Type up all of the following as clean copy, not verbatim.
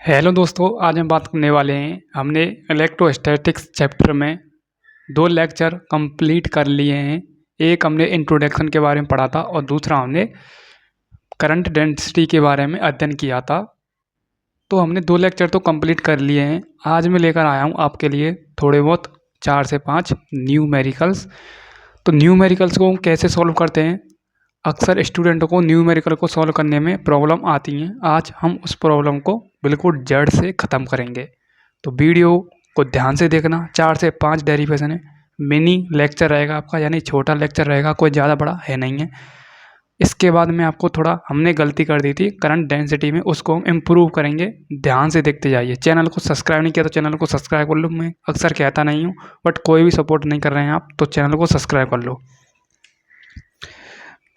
Hello दोस्तों, आज हम बात करने वाले हैं। हमने इलेक्ट्रोस्टैटिक्स चैप्टर में 2 लेक्चर कंप्लीट कर लिए हैं। एक हमने इंट्रोडक्शन के बारे में पढ़ा था और दूसरा हमने करंट डेंसिटी के बारे में अध्ययन किया था। तो हमने 2 लेक्चर तो कंप्लीट कर लिए हैं। आज मैं लेकर आया हूँ आपके लिए थोड़े बहुत 4 से 5 न्यूमेरिकल्स। तो न्यूमेरिकल्स को हम कैसे सॉल्व करते हैं? अक्सर स्टूडेंटों को न्यूमेरिकल को सॉल्व करने में प्रॉब्लम आती हैं। आज हम उस प्रॉब्लम को बिल्कुल जड़ से ख़त्म करेंगे। तो वीडियो को ध्यान से देखना। 4 से 5 डेरिवेशन है। मिनी लेक्चर रहेगा आपका, यानी छोटा लेक्चर रहेगा, कोई ज़्यादा बड़ा है नहीं है। इसके बाद में आपको थोड़ा हमने गलती कर दी थी करंट डेंसिटी में, उसको हम इम्प्रूव करेंगे। ध्यान से देखते जाइए। चैनल को सब्सक्राइब नहीं किया तो चैनल को सब्सक्राइब कर लो। मैं अक्सर कहता नहीं हूँ, बट कोई भी सपोर्ट नहीं कर रहे हैं आप, तो चैनल को सब्सक्राइब कर लो।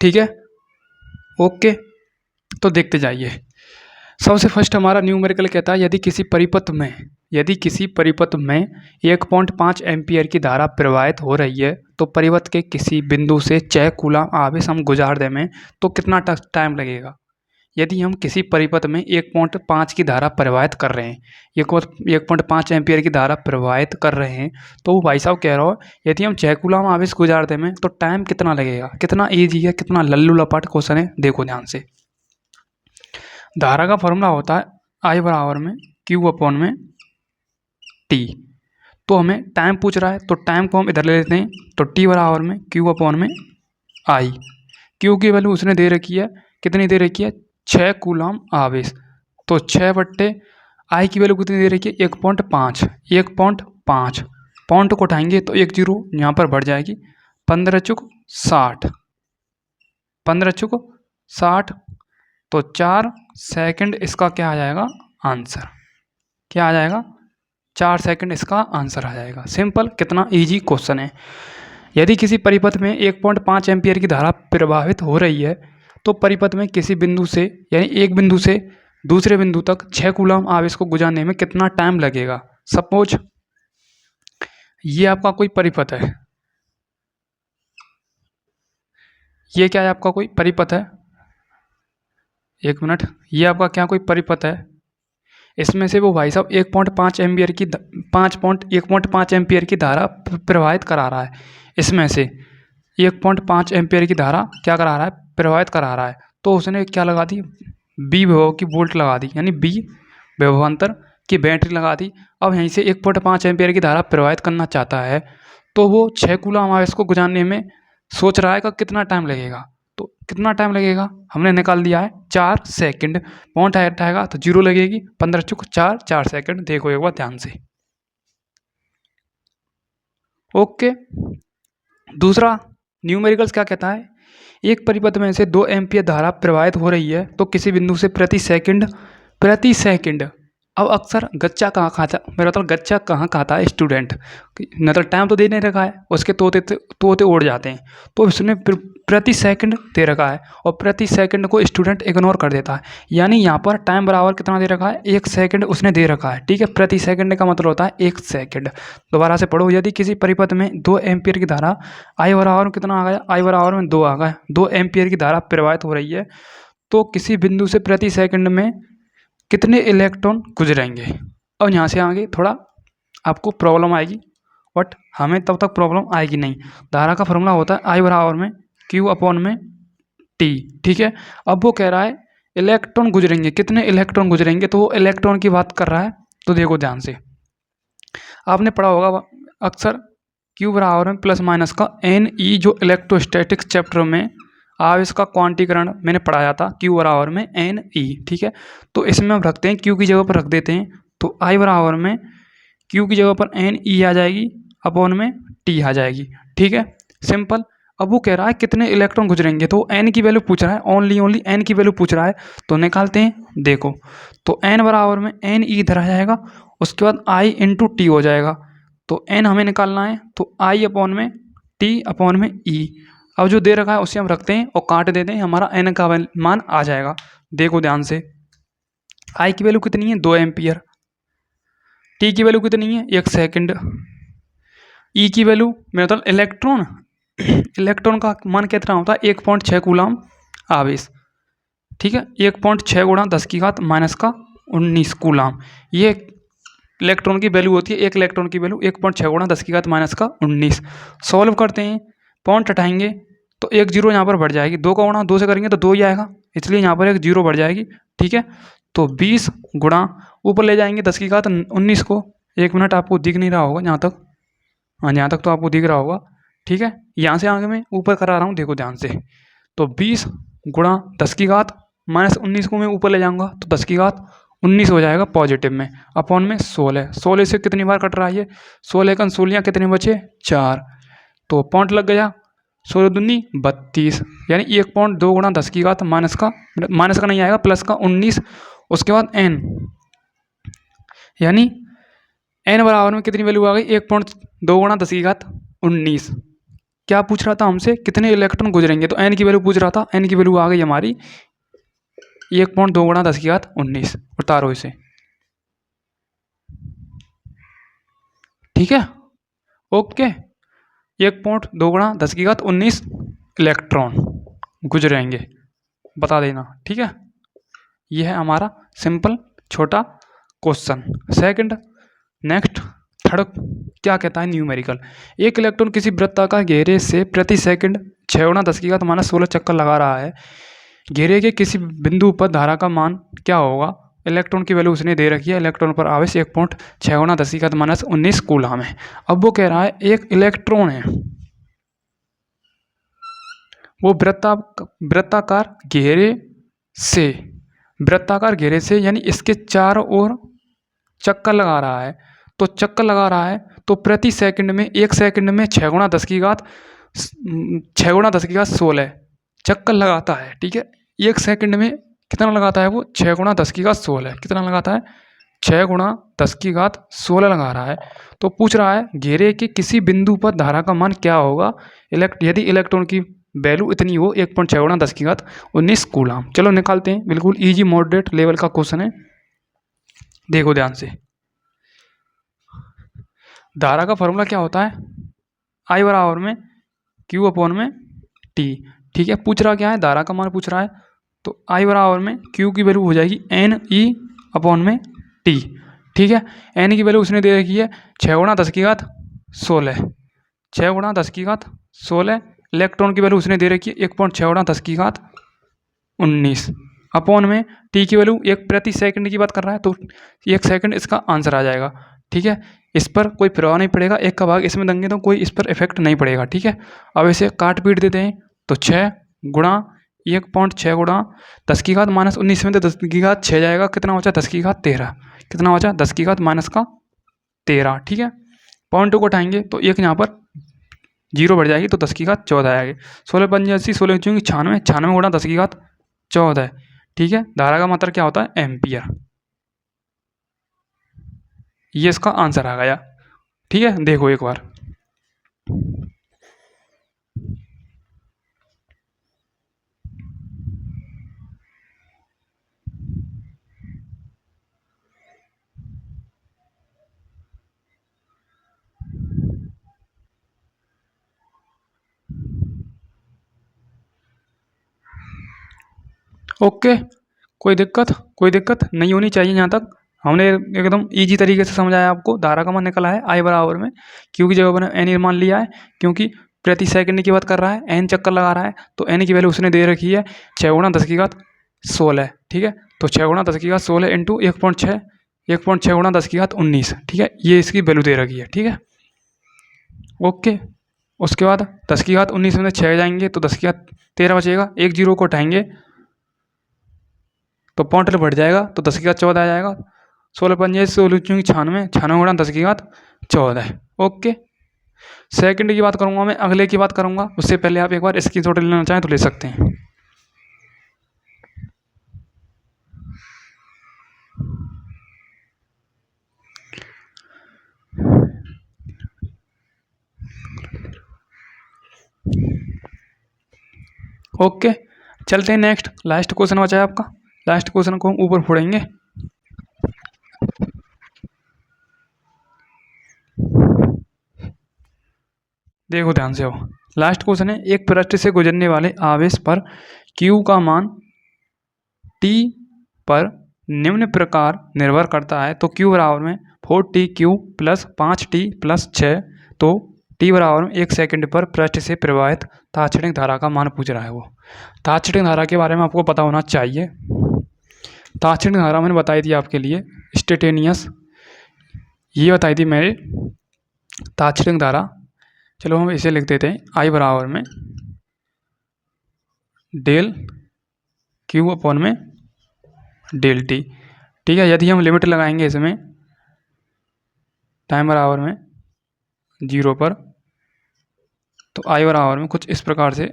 ठीक है, ओके। तो देखते जाइए। सबसे फर्स्ट हमारा न्यूमेरिकल कहता है यदि किसी परिपथ में 1.5 एम्पियर की धारा प्रवाहित हो रही है तो परिपथ के किसी बिंदु से 6 कूलम आवेश हम गुजार दें में तो कितना टाइम लगेगा। यदि हम किसी परिपथ में 1.5 की धारा प्रवाहित कर रहे हैं, 1.5 एम्पियर की धारा प्रवाहित कर रहे हैं, तो वो भाई साहब कह रहा हो यदि हम 6 कूलम आवेश गुजार दें में तो टाइम कितना लगेगा। कितना ईजी है, कितना लल्लू लपाट क्वेश्चन है, देखो ध्यान से। धारा का फॉर्मूला होता है I बराबर में Q अपॉन में T। तो हमें टाइम पूछ रहा है तो टाइम को हम इधर ले लेते हैं। तो T बराबर में Q अपॉन में I। Q की वैल्यू उसने दे रखी है, कितनी दे रखी है, 6 कूलम आवेश। तो 6 बट्टे I की वैल्यू कितनी दे रखी है, 1.5। 1.5 पॉइंट को उठाएंगे तो 1 जीरो यहाँ पर बढ़ जाएगी। 15 चुक 60, 15 चुक 60। तो 4 सेकंड इसका क्या आ जाएगा आंसर। क्या आ जाएगा, 4 सेकंड इसका आंसर आ जाएगा। सिंपल, कितना इजी क्वेश्चन है। यदि किसी परिपथ में 1.5 एम्पियर की धारा प्रवाहित हो रही है तो परिपथ में किसी बिंदु से, यानी एक बिंदु से दूसरे बिंदु तक 6 कूलम आवेश को गुजारने में कितना टाइम लगेगा। सपोज ये आपका कोई परिपथ है, ये क्या है, आपका कोई परिपथ है। एक मिनट, ये आपका क्या कोई परिपथ है। इसमें से वो भाई साहब 1.5 एम्पियर की 1.5 एम्पियर की धारा प्रवाहित करा रहा है। इसमें से 1.5 एम्पियर की धारा क्या करा रहा है, प्रवाहित करा रहा है। तो उसने क्या लगा दी, बी विभव की वोल्ट लगा दी, यानी बी विभवांतर की बैटरी लगा दी। अब यहीं से 1.5 एम्पियर की धारा प्रवाहित करना चाहता है तो वो 6 कूलम आवेश को गुजारने में सोच रहा है कि कितना टाइम लगेगा। तो कितना टाइम लगेगा हमने निकाल दिया है, 4 सेकंड। पॉइंट हटाएगा तो 0 लगेगी। 15 चुक 4, 4 सेकंड। देखो एक बार ध्यान से, ओके। दूसरा न्यूमेरिकल्स क्या कहता है, एक परिपथ में से 2 एम्पियर धारा प्रवाहित हो रही है तो किसी बिंदु से प्रति सेकंड। अब अक्सर गच्चा कहाँ खाता, मेरा मतलब गच्चा कहाँ खाता है स्टूडेंट, मतलब टाइम तो दे नहीं रखा है, उसके तोते उड़ जाते हैं। तो इसने प्रति सेकंड दे रखा है और प्रति सेकंड को स्टूडेंट इग्नोर कर देता है। यानी यहाँ पर टाइम बराबर कितना दे रखा है, 1 सेकंड उसने दे रखा है। ठीक है, प्रति सेकंड का मतलब होता है 1 सेकंड। दोबारा से पढ़ो, यदि किसी परिपथ में 2 एम्पियर की धारा I बराबर में कितना आ गया, I बराबर में 2 आ गया, 2 एम्पियर की धारा प्रवाहित हो रही है तो किसी बिंदु से प्रति सेकंड में कितने इलेक्ट्रॉन गुजरेंगे। और यहाँ से आगे थोड़ा आपको प्रॉब्लम आएगी, बट हमें तब तक प्रॉब्लम आएगी नहीं। धारा का फॉर्मूला होता है I बराबर में Q अपॉन में T। ठीक है, अब वो कह रहा है इलेक्ट्रॉन गुजरेंगे, कितने इलेक्ट्रॉन गुजरेंगे, तो वो इलेक्ट्रॉन की बात कर रहा है। तो देखो ध्यान से, आपने पढ़ा होगा अक्सर Q बराबर में प्लस माइनस का NE, जो इलेक्ट्रोस्टैटिक्स चैप्टर में आवेश का क्वांटीकरण मैंने पढ़ाया था, Q बराबर में NE। ठीक है, तो इसमें हम रखते हैं Q की जगह पर रख देते हैं। तो I बराबर में Q की जगह पर NE आ जाएगी, अपॉन में T आ जाएगी। ठीक है, सिंपल। अब वो कह रहा है कितने इलेक्ट्रॉन गुजरेंगे, तो N की वैल्यू पूछ रहा है, ओनली N की वैल्यू पूछ रहा है। तो निकालते हैं, देखो। तो N बराबर में NE इधर आ जाएगा, उसके बाद I इंटू T हो जाएगा। तो N हमें निकालना है, तो I अपॉन में T अपॉन में E। अब जो दे रखा है उसे हम रखते हैं और काट देते हैं, हमारा N का मान आ जाएगा। देखो ध्यान से, I की वैल्यू कितनी है, 2 एम्पियर। T की वैल्यू कितनी है, 1 सेकंड। E की वैल्यू, मतलब इलेक्ट्रॉन का मान कितना होता है, 1.6 कूलम आवेश। ठीक है, 1.6 गुणा 10 की घात माइनस का -19 कूलाम। ये इलेक्ट्रॉन की वैल्यू होती है, एक इलेक्ट्रॉन की वैल्यू 1.6 गुणा 10 की घात माइनस का 19। सॉल्व करते हैं, पॉइंट हटाएंगे तो एक जीरो यहाँ पर बढ़ जाएगी, 2 का गुणा 2 से करेंगे तो 2 ही आएगा, इसलिए यहाँ पर एक जीरो बढ़ जाएगी। ठीक है, तो 20 गुणा ऊपर ले जाएंगे 10 की घात 19 को। 1 मिनट आपको दिख नहीं रहा होगा यहाँ तक, हाँ यहाँ तक तो आपको दिख रहा होगा। ठीक है, यहाँ से आगे मैं ऊपर करा रहा हूँ, देखो ध्यान से। तो 20 गुणा 10 की घात माइनस 19 को मैं ऊपर ले जाऊँगा तो 10 की घात 19 हो जाएगा पॉजिटिव में, अपॉन में 16। 16 से कितनी बार कट रहा है ये, 16 का 16 कितने बचे, 4। तो पॉइंट लग गया, 16 दूनी 32, यानी 1.2 गुणा 10 की घात माइनस का नहीं आएगा, प्लस का 19। उसके बाद n, यानी n बराबर में कितनी वैल्यू आ गई, 1.2 गुणा 10 की घात 19। क्या पूछ रहा था हमसे, कितने इलेक्ट्रॉन गुजरेंगे, तो n की वैल्यू पूछ रहा था। n की वैल्यू आ गई हमारी 1.2 गुणा 10 की घात 19। उतारो इसे, ठीक है, ओके। 1.2 गुणा 10 की घात 19 इलेक्ट्रॉन गुजरेंगे, बता देना। ठीक है, यह है हमारा सिंपल छोटा क्वेश्चन। सेकंड, नेक्स्ट थर्ड क्या कहता है, न्यूमेरिकल। एक इलेक्ट्रॉन किसी वृत्ताकार घेरे से प्रति सेकंड 6 गुणा 10 की घात माइनस 16 चक्कर लगा रहा है। घेरे के किसी बिंदु पर धारा का मान क्या होगा। इलेक्ट्रॉन की वैल्यू उसने दे रखी है, इलेक्ट्रॉन पर आवेश 1.6 गुणा 10 की घात माइनस 19 कूलम है। अब वो कह रहा है एक इलेक्ट्रॉन है, वो वृत्ताकार घेरे से यानी इसके चारों ओर चक्कर लगा रहा है। तो चक्कर लगा रहा है तो प्रति सेकंड में, 1 सेकंड में 6 गुणा 10 की घात 16 चक्कर लगाता है। ठीक है, 1 सेकंड में कितना लगाता है वो, 6 गुणा 10 की घात 16। कितना लगाता है, 6 गुणा 10 की घात 16 लगा रहा है। तो पूछ रहा है घेरे के किसी बिंदु पर धारा का मान क्या होगा यदि इलेक्ट्रॉन की वैल्यू इतनी हो, 1.6 गुणा 10 की घात 19 कूलम। चलो निकालते हैं, बिल्कुल इजी मॉडरेट लेवल का क्वेश्चन है, देखो ध्यान से। धारा का फॉर्मूला क्या होता है, I बराबर में Q अपॉन में T। ठीक है, पूछ रहा क्या है, धारा का मान पूछ रहा है, तो I बराबर में Q की वैल्यू हो जाएगी NE अपॉन में T। ठीक है, N की वैल्यू उसने दे रखी है 6 गुणा 10 की घात 16, 6 गुणा 10 की घात 16। इलेक्ट्रॉन की वैल्यू उसने दे रखी है 1.6 गुणा 10 की घात 19, अपॉन में T की वैल्यू 1 प्रति सेकंड की बात कर रहा है, तो 1 सेकंड इसका आंसर आ जाएगा। ठीक है, इस पर कोई प्रभाव नहीं पड़ेगा, 1 का भाग इसमें देंगे तो कोई इस पर इफेक्ट नहीं पड़ेगा। ठीक है, अब इसे काट पीट देते हैं, तो 6 गुणा 1.6 गुणा 10 की घात माइनस 19 में तो 10 की घात 6 जाएगा, कितना बचा 10 की घात 13, कितना बचा 10 की घात माइनस का 13। ठीक है, पॉइंट को उठाएंगे तो एक यहाँ पर जीरो बढ़ जाएगी, तो 10 की घात 14 आएगी। 16 पंजे 80, 16 चूँकि 96, 96 गुणा 10 की घात 14। ठीक है, धारा का मात्रा क्या होता है, एम्पियर। ये इसका आंसर आ गया। ठीक है, देखो एक बार, ओके, कोई दिक्कत नहीं होनी चाहिए। यहाँ तक हमने एकदम इजी तरीके से समझाया आपको। धारा का मान निकला है I बराबर में Q की जगह पर N मान लिया है, क्योंकि प्रति सेकंड की बात कर रहा है, N चक्कर लगा रहा है, तो N की वैल्यू उसने दे रखी है 6 गुणा 10 की घात 16। ठीक है, तो 6 गुणा 10 की घात 16 इंटू 1.6 गुणा 10 की घात 19। ठीक है, ये इसकी वैल्यू दे रखी है। ठीक है, ओके। उसके बाद 10 की घात 19 में 6 जाएंगे तो 10 की घात 13 बचेगा, एक जीरो को उठाएंगे तो पॉइंट बढ़ जाएगा, तो 10 की घात 14 आ जाएगा। 16 पंजे 16 चूँकि 96, 96 गुणा 10 की घात 14। ओके, सेकंड की बात करूँगा मैं, अगले की बात करूँगा, उससे पहले आप एक बार इसकी टोटल लेना चाहें तो ले सकते हैं। ओके, चलते हैं नेक्स्ट, लास्ट क्वेश्चन बचा है आपका। लास्ट क्वेश्चन को हम ऊपर फोड़ेंगे। देखो ध्यान से हो, लास्ट क्वेश्चन है, एक पृष्ठ से गुजरने वाले आवेश पर Q का मान T पर निम्न प्रकार निर्भर करता है, तो Q बराबर में 4TQ प्लस 5T प्लस 6, तो T बराबर में 1 सेकंड पर पृष्ठ से प्रवाहित तात्क्षणिक धारा का मान पूछ रहा है। वो तात्क्षणिक धारा के बारे में आपको पता होना चाहिए। तात्क्षणिक धारा मैंने बताई थी आपके लिए, इंस्टेंटेनियस, ये बताई थी मैंने तात्क्षणिक धारा। चलो हम इसे लिख देते हैं, I बराबर में डेल Q अपॉन में डेल T। ठीक है, यदि हम लिमिट लगाएंगे इसमें टाइम बराबर में 0 पर, तो I बराबर में कुछ इस प्रकार से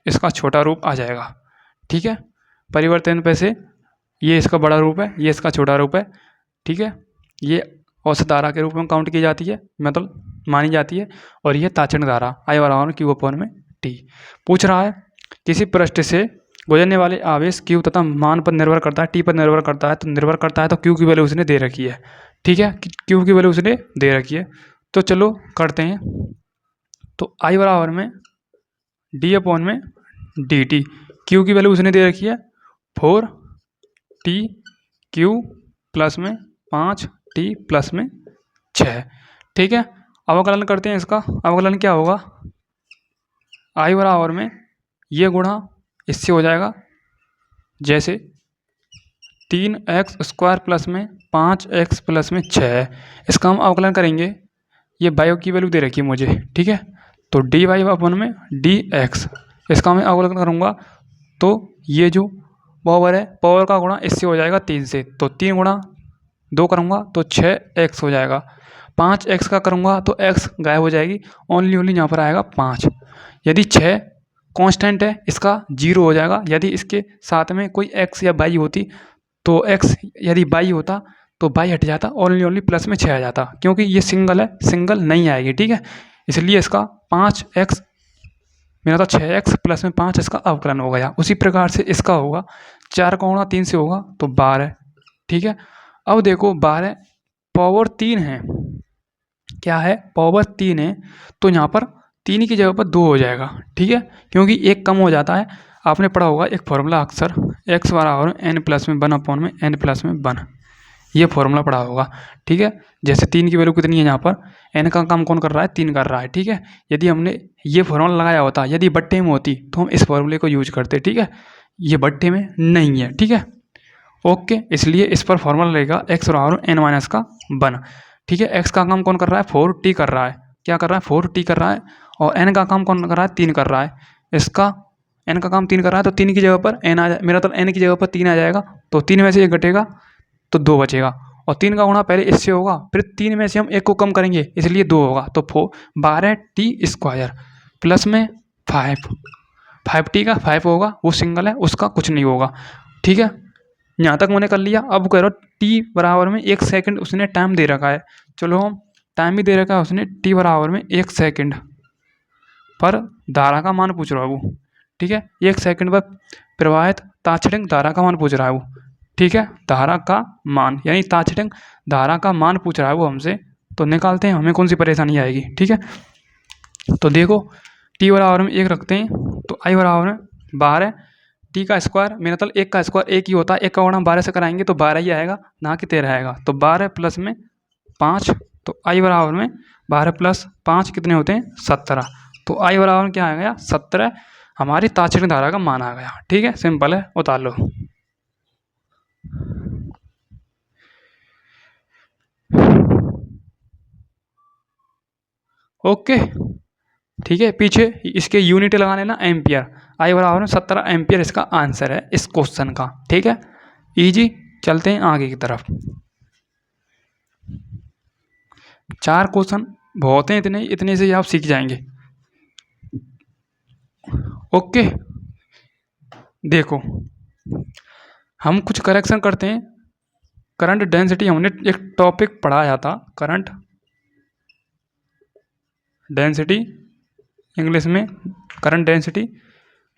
इसका छोटा रूप आ जाएगा। ठीक है, परिवर्तन पे से ये इसका बड़ा रूप है, ये इसका छोटा रूप है। ठीक है, ये औसत धारा के रूप में काउंट की जाती है, मतलब मानी जाती है, और ये तात्क्षणिक धारा I बराबर में Q अपॉन में T। पूछ रहा है किसी पृष्ठ से गुजरने वाले आवेश Q तथा मान पर निर्भर करता है, T पर निर्भर करता है, तो निर्भर करता है तो Q की वैल्यू उसने दे रखी है। ठीक है, Q की वैल्यू उसने दे रखी है, तो चलो करते हैं। तो I बराबर में D अपॉन में DT, Q की वैल्यू उसने दे रखी है 4TQ प्लस में 5T प्लस में 6। ठीक है, अवकलन करते हैं इसका। अवकलन क्या होगा, I बराबर में ये गुणा इससे हो जाएगा, जैसे 3x स्क्वायर प्लस में 5x प्लस में 6 है। इसका हम अवकलन करेंगे, ये बायो की वैल्यू दे रखी है मुझे। ठीक है, तो dy अपन में dx, इसका मैं अवकलन करूँगा, तो ये जो पावर है, पावर का गुणा इससे हो जाएगा 3 से, तो 3 गुणा 2 करूँगा तो 6x हो जाएगा। 5x का करूँगा तो x गायब हो जाएगी, ओनली यहाँ पर आएगा 5। यदि 6 कांस्टेंट है, इसका 0 हो जाएगा। यदि इसके साथ में कोई x या y होती, तो x यदि y होता तो y हट जाता, ओनली प्लस में 6 आ जाता, क्योंकि ये सिंगल है, सिंगल नहीं आएगी। ठीक है, इसलिए इसका 5x मेरा तो 6x प्लस में 5 इसका अवकलन हो गया। उसी प्रकार से इसका होगा 4 का गुणा 3 से होगा तो 12। ठीक है, अब देखो 12 पावर 3 है, क्या है, पावर 3 है, तो यहाँ पर 3 की जगह पर 2 हो जाएगा। ठीक है, क्योंकि एक कम हो जाता है। आपने पढ़ा होगा एक फॉर्मूला अक्सर, x बराबर n प्लस में 1 अपॉन में n प्लस में 1, ये फॉर्मूला पढ़ा होगा। ठीक है, जैसे 3 की वैल्यू कितनी है, यहाँ पर n का काम कौन कर रहा है, 3 कर रहा है। ठीक है, यदि हमने ये फॉर्मूला लगाया होता, यदि बट्टे में होती तो हम इस फॉर्मूले को यूज करते। ठीक है, ये बट्टे में नहीं है। ठीक है, ओके, इसलिए इस पर फॉर्मूला रहेगा x बराबर n माइनस का 1। ठीक है, x का काम कौन कर रहा है, 4t कर रहा है। क्या कर रहा है, 4t कर रहा है, और n का काम कौन कर रहा है, 3 कर रहा है। इसका n का काम 3 कर रहा है, तो 3 की जगह पर n आ जाए, मेरा तो n की जगह पर 3 आ जाएगा, तो 3 में से 1 घटेगा तो 2 बचेगा, और 3 का गुणा पहले इससे होगा, फिर 3 में से हम 1 को कम करेंगे, इसलिए 2 होगा, तो 12t स्क्वायर प्लस में 5t का 5 होगा, वो सिंगल है, उसका कुछ नहीं होगा। ठीक है, यहाँ तक मैंने कर लिया। अब कह रहा t बराबर में 1 सेकंड उसने टाइम दे रखा है। चलो हम टाइम भी दे रखा है उसने, t बराबर में 1 सेकंड पर धारा का मान पूछ रहा है वो। ठीक है, 1 सेकंड पर प्रवाहित तात्क्षणिक धारा का मान पूछ रहा है वो। ठीक है, धारा का मान यानी तात्क्षणिक धारा का मान पूछ रहा है वो हमसे, तो निकालते हैं, हमें कौन सी परेशानी आएगी। ठीक है, तो देखो t बराबर में 1 रखते हैं, तो I बराबर में 12, t का स्क्वायर, मेरा मतलब 1 का स्क्वायर 1 ही होता है, 1 का गुणा 12 से कराएंगे तो 12 ही आएगा, ना कि 13 आएगा, तो 12 प्लस में 5, तो I बराबर में 12 प्लस 5 कितने होते हैं, 17, तो I बराबर में क्या आ गया, 17 हमारी तात्क्षणिक धारा का मान आ गया। ठीक है, सिंपल है, उतार लो। ओके, ठीक है, पीछे इसके यूनिट लगा लेना एम्पियर, I बराबर में 17 एम्पियर इसका आंसर है इस क्वेश्चन का। ठीक है, इजी, चलते हैं आगे की तरफ। 4 क्वेश्चन बहुत हैं, इतने से ही आप सीख जाएंगे। ओके, देखो हम कुछ करेक्शन करते हैं। करंट डेंसिटी हमने एक टॉपिक पढ़ाया था, करंट डेंसिटी, इंग्लिश में करंट डेंसिटी,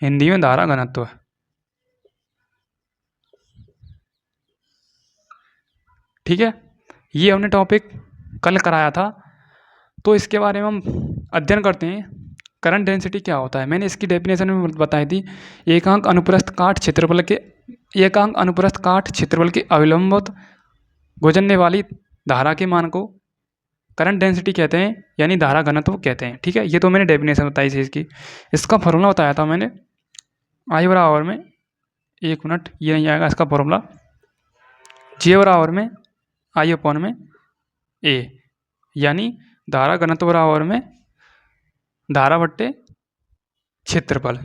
हिंदी में धारा घनत्व है। ठीक है, ये हमने टॉपिक कल कराया था, तो इसके बारे में हम अध्ययन करते हैं। करंट डेंसिटी क्या होता है, मैंने इसकी डेफिनेशन में बताई थी, एकांक अनुप्रस्थ काट क्षेत्रफल के एकांक अनुप्रस्थ काट क्षेत्रफल के अविलंबित गुजरने वाली धारा के मान को करंट डेंसिटी कहते हैं, यानी धारा घनत्व कहते हैं। ठीक है, ये तो मैंने डेफिनेशन बताई थी इसकी। इसका फॉर्मूला बताया था मैंने, आई बराबर में, एक मिनट, ये नहीं आएगा इसका फॉर्मूला, जे बराबर में आई अपॉन में ए, यानी धारा घनत्व बराबर में धारा बट्टे क्षेत्रफल।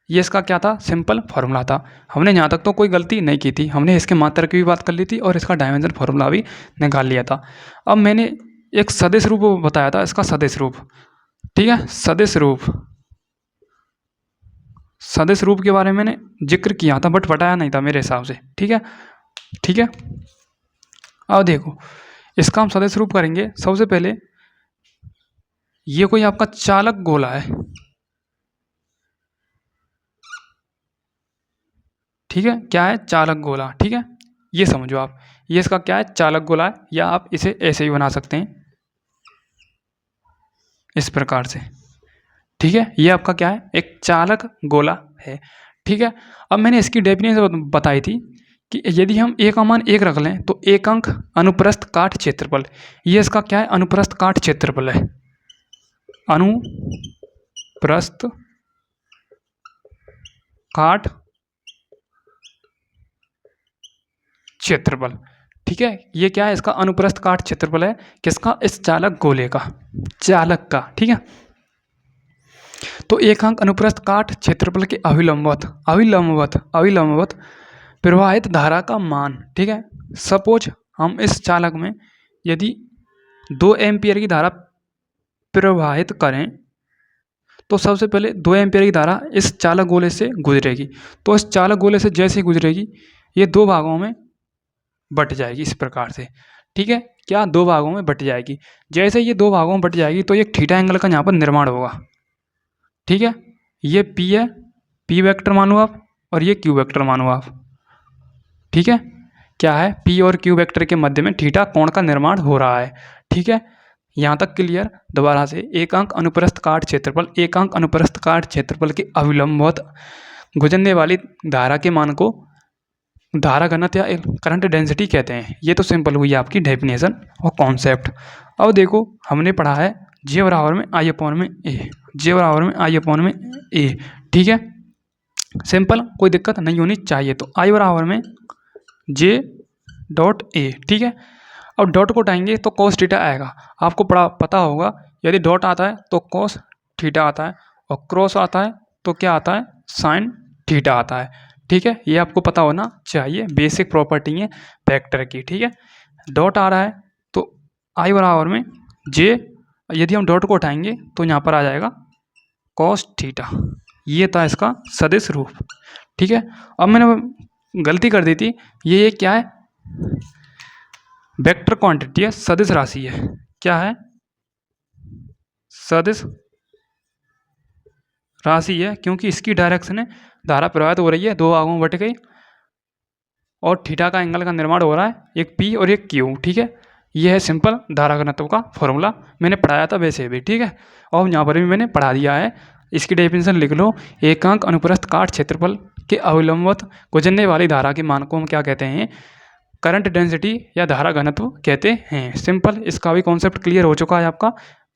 ये इसका क्या था, सिंपल फार्मूला था। हमने यहाँ तक तो कोई गलती नहीं की थी, हमने इसके मात्रा की भी बात कर ली थी और इसका डायमेंशन फार्मूला भी निकाल लिया था। अब मैंने एक सदिश रूप बताया था, इसका सदिश रूप। ठीक है, सदिश रूप के बारे में मैंने जिक्र किया था, बट बताया नहीं था मेरे हिसाब से। ठीक है, ठीक है। अब देखो, इसका हम सदिश रूप करेंगे। सबसे पहले ये कोई आपका चालक गोला है, ठीक है, क्या है, चालक गोला। ठीक है, ये समझो आप, ये इसका क्या है, चालक गोला है, या आप इसे ऐसे ही बना सकते हैं, इस प्रकार से। ठीक है, ये आपका क्या है, एक चालक गोला है। ठीक है, अब मैंने इसकी डेफिनेशन बताई थी कि यदि हम ए का मान 1 रख लें तो एक अंक अनुप्रस्थ काट क्षेत्रफल, ये इसका क्या है, अनुप्रस्थ काट क्षेत्रफल है, अनुप्रस्थ काट क्षेत्रफल। ठीक है, ये क्या है, इसका अनुप्रस्थ काट क्षेत्रफल है, किसका, इस चालक गोले का, चालक का। ठीक है, तो एक अंक अनुप्रस्थ काट क्षेत्रफल के अविलंबवत प्रवाहित धारा का मान। ठीक है, सपोज हम इस चालक में यदि 2 एम्पियर की धारा प्रवाहित करें तो सबसे पहले 2 एम्पियर की धारा इस चालक गोले से गुजरेगी। तो इस चालक गोले से जैसे ही गुजरेगी ये 2 भागों में बट जाएगी, इस प्रकार से। ठीक है, क्या, 2 भागों में बट जाएगी। जैसे ये 2 भागों में बट जाएगी तो एक थीटा एंगल का यहाँ पर निर्माण होगा। ठीक है, ये P है, P वेक्टर मानो आप, और ये Q वेक्टर मानो आप। ठीक है, क्या है, P और Q वेक्टर के मध्य में थीटा कोण का निर्माण हो रहा है। ठीक है, यहाँ तक क्लियर। दोबारा से, एकांक अनुप्रस्थ काट क्षेत्रफल, एकांक अनुप्रस्थ काट क्षेत्रफल के अविलंबवत गुजरने वाली धारा के मान को धारा घनत्व या करंट डेंसिटी कहते हैं। ये तो सिंपल हुई आपकी डेफिनेशन और कॉन्सेप्ट। अब देखो, हमने पढ़ा है जे बराबर में आई अपॉन में ए, जे बराबर में आई अपॉन में ए। ठीक है, सिंपल, कोई दिक्कत नहीं होनी चाहिए। तो आई बराबर में जे डॉट ए। ठीक है, अब डॉट को उठाएंगे तो कॉस थीटा आएगा। आपको पता होगा, यदि डॉट आता है तो कॉस थीटा आता है, और क्रॉस आता है तो क्या आता है, साइन थीटा आता है। ठीक है, ये आपको पता होना चाहिए, बेसिक प्रॉपर्टी है वेक्टर की। ठीक है, डॉट आ रहा है तो आई बराबर में जे, यदि हम डॉट को उठाएंगे तो यहाँ पर आ जाएगा कॉस थीटा। ये था इसका सदिश रूप। ठीक है, अब मैंने गलती कर दी थी, ये क्या है, वेक्टर क्वांटिटी है, सदिश राशि है। क्या है, सदिश राशि है, क्योंकि इसकी डायरेक्शन है, धारा प्रवाहित हो रही है, 2 भागों में बट गई, और थीटा का एंगल का निर्माण हो रहा है, एक P और एक Q। ठीक है, ये है सिंपल धारा घनत्व का फॉर्मूला, मैंने पढ़ाया था वैसे भी। ठीक है, और यहाँ पर भी मैंने पढ़ा दिया है, इसकी डेफिनेशन लिख लो। एकांक अनुप्रस्थ काट क्षेत्रफल के अविलंबवत गुजरने वाली धारा के मान को हम क्या कहते हैं, करंट डेंसिटी या धारा घनत्व कहते हैं। सिंपल, इसका भी कॉन्सेप्ट क्लियर हो चुका है आपका।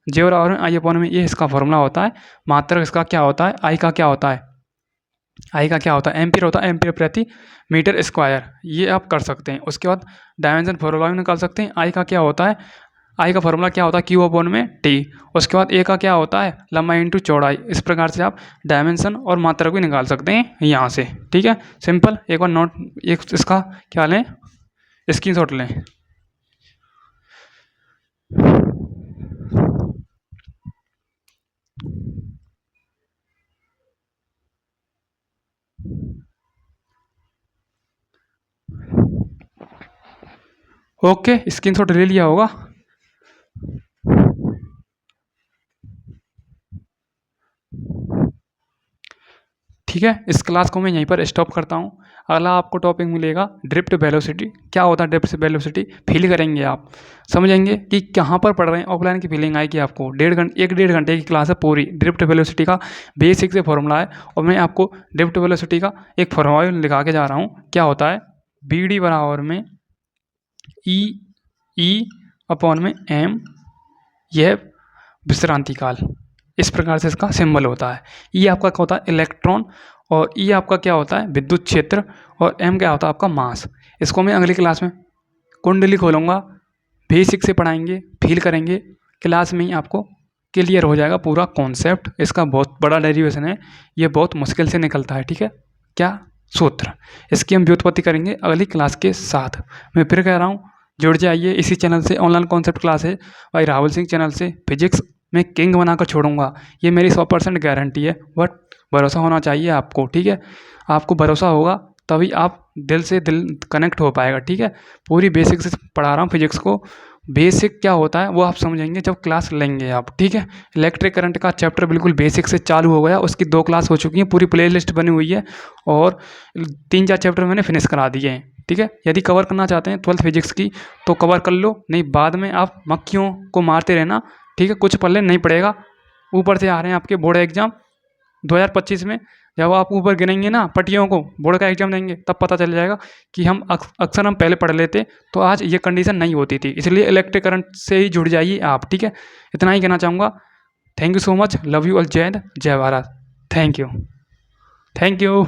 जे और आई अपॉन में ये इसका फॉर्मूला होता है। मात्रक इसका क्या होता है, आई का क्या होता है, आई का क्या होता है, एम्पियर होता है, एम्पियर प्रति मीटर स्क्वायर। ये आप कर सकते हैं। उसके बाद डायमेंशन फॉर्मूला भी निकाल सकते हैं। आई का क्या होता है, आई का फॉर्मूला क्या होता है, क्यू अपॉन में टी। उसके बाद ए का क्या होता है, लंबाई इंटू चौड़ाई। इस प्रकार से आप डायमेंशन और मात्रक भी निकाल सकते हैं यहाँ से। ठीक है, सिंपल, एक बार नोट, एक इसका क्या लें, स्क्रीनशॉट लें। ओके, स्क्रीनशॉट ले लिया होगा। ठीक है, इस क्लास को मैं यहीं पर स्टॉप करता हूँ। अगला आपको टॉपिक मिलेगा ड्रिफ्ट वेलोसिटी। क्या होता है ड्रिफ्ट वेलोसिटी, फील करेंगे आप, समझेंगे कि कहाँ पर पढ़ रहे हैं, ऑफलाइन की फीलिंग आएगी आपको। 1.5 घंटे की क्लास है पूरी, ड्रिफ्ट वेलोसिटी का बेसिक से फॉर्मूला है। और मैं आपको ड्रिफ्ट वेलोसिटी का एक फॉर्मूला लिखा के जा रहा हूँ। क्या होता है, बी डी बराबर में ई अपॉन में एम, यह विश्रांति काल, इस प्रकार से इसका सिंबल होता है। ई आपका क्या होता है, इलेक्ट्रॉन, और ई आपका क्या होता है, विद्युत क्षेत्र, और एम क्या होता है आपका मास। इसको मैं अगली क्लास में कुंडली खोलूँगा, बेसिक से पढ़ाएंगे, फील करेंगे, क्लास में ही आपको क्लियर हो जाएगा पूरा कॉन्सेप्ट। इसका बहुत बड़ा डेरिवेशन है, ये बहुत मुश्किल से निकलता है। ठीक है, क्या सूत्र, इसकी हम व्युत्पत्ति करेंगे अगली क्लास के साथ। मैं फिर कह रहा हूँ, जुड़ जाइए इसी चैनल से, ऑनलाइन कॉन्सेप्ट क्लास है भाई राहुल सिंह चैनल से। फिजिक्स मैं किंग बनाकर छोड़ूंगा, ये मेरी 100% गारंटी है। बट भरोसा होना चाहिए आपको, ठीक है, आपको भरोसा होगा तभी आप दिल से दिल कनेक्ट हो पाएगा। ठीक है, पूरी बेसिक से पढ़ा रहा हूँ फिजिक्स को। बेसिक क्या होता है वो आप समझेंगे जब क्लास लेंगे आप। ठीक है, इलेक्ट्रिक करंट का चैप्टर बिल्कुल बेसिक से चालू हो गया, उसकी 2 क्लास हो चुकी हैं, पूरी प्ले लिस्ट बनी हुई है, और 3-4 चैप्टर मैंने फिनिश करा दिए हैं। ठीक है, यदि कवर करना चाहते हैं 12th फिजिक्स की तो कवर कर लो, नहीं बाद में आप मक्खियों को मारते रहना। ठीक है, कुछ पढ़ने नहीं पड़ेगा, ऊपर से आ रहे हैं आपके बोर्ड एग्जाम 2025 में। जब आप ऊपर गिनेंगे ना पट्टियों को, बोर्ड का एग्जाम देंगे, तब पता चल जाएगा कि हम अक्सर हम पहले पढ़ लेते तो आज ये कंडीशन नहीं होती थी। इसलिए इलेक्ट्रिक करंट से ही जुड़ जाइए आप। ठीक है, इतना ही कहना चाहूँगा। Thank you so much, love you all, जय हिंद, जय Bharat, thank you, thank you.